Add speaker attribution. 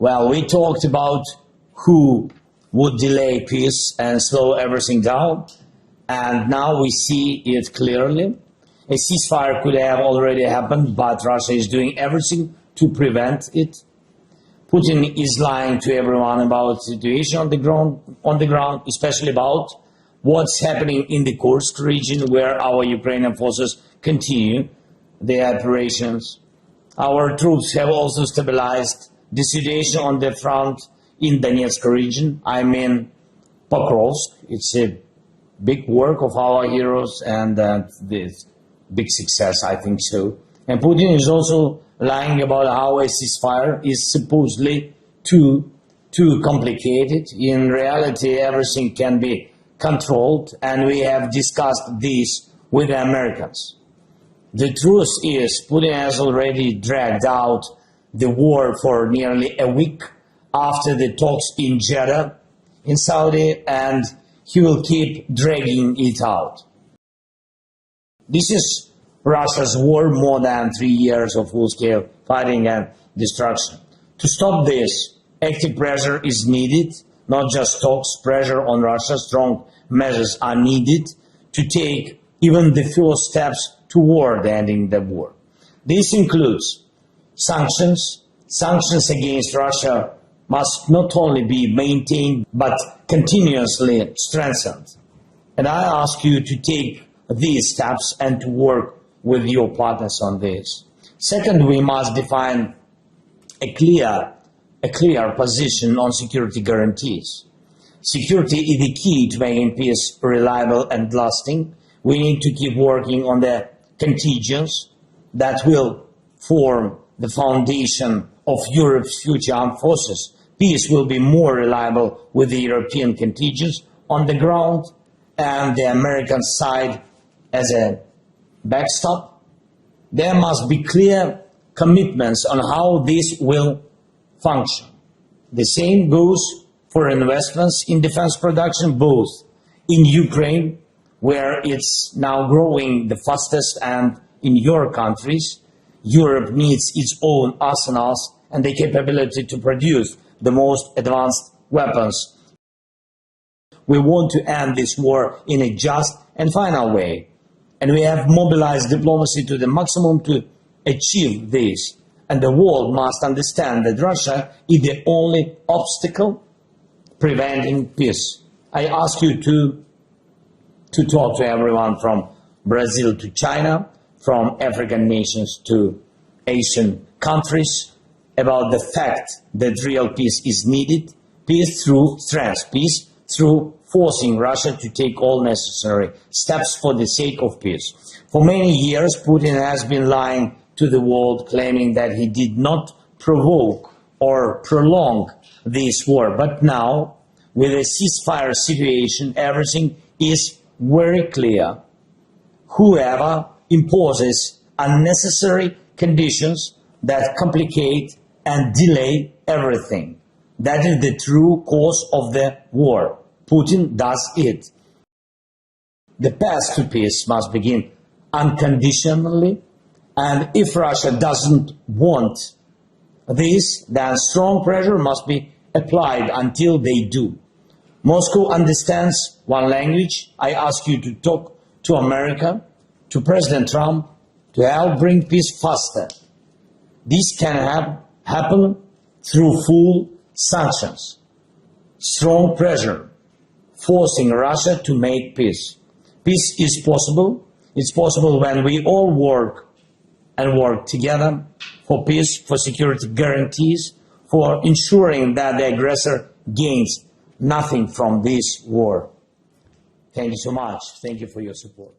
Speaker 1: Well, we talked about who would delay peace and slow everything down, and now we see it clearly. A ceasefire could have already happened, but Russia is doing everything to prevent it. Putin is lying to everyone about the situation on the ground, especially about what's happening in the Kursk region, where our Ukrainian forces continue their operations. Our troops have also stabilized the situation on the front in Donetsk region. I mean Pokrovsk. It's a big work of our heroes and this big success, I think so. And Putin is also lying about how a ceasefire is supposedly too complicated. In reality, everything can be controlled, and we have discussed this with the Americans. The truth is, Putin has already dragged out the war for nearly a week after the talks in Jeddah in Saudi, and he will keep dragging it out. This is Russia's war, more than 3 years of full-scale fighting and destruction. To stop this, active pressure is needed, not just talks. Pressure on Russia, strong measures are needed to take even the first steps toward ending the war. This includes sanctions. Sanctions against Russia must not only be maintained, but continuously strengthened. And I ask you to take these steps and to work with your partners on this. Second, we must define a clear position on security guarantees. Security is the key to making peace reliable and lasting. We need to keep working on the contingents that will form the foundation of Europe's future armed forces. Peace will be more reliable with the European contingents on the ground and the American side as a backstop. There must be clear commitments on how this will function. The same goes for investments in defense production, both in Ukraine, where it's now growing the fastest, and in your countries. Europe needs its own arsenals and the capability to produce the most advanced weapons. We want to end this war in a just and final way, and we have mobilized diplomacy to the maximum to achieve this. And the world must understand that Russia is the only obstacle preventing peace. I ask you to talk to everyone from Brazil to China, from African nations to Asian countries, about the fact that real peace is needed, peace through strength, peace through forcing Russia to take all necessary steps for the sake of peace. For many years, Putin has been lying to the world, claiming that he did not provoke or prolong this war. But now, with a ceasefire situation, everything is very clear. Whoever imposes unnecessary conditions that complicate and delay everything, that is the true cause of the war. Putin does it. The path to peace must begin unconditionally, and if Russia doesn't want this, then strong pressure must be applied until they do. Moscow understands one language. I ask you to talk to America, to President Trump, to help bring peace faster. This can happen through full sanctions, strong pressure, forcing Russia to make peace. Peace is possible. It's possible when we all work together for peace, for security guarantees, for ensuring that the aggressor gains nothing from this war. Thank you so much. Thank you for your support.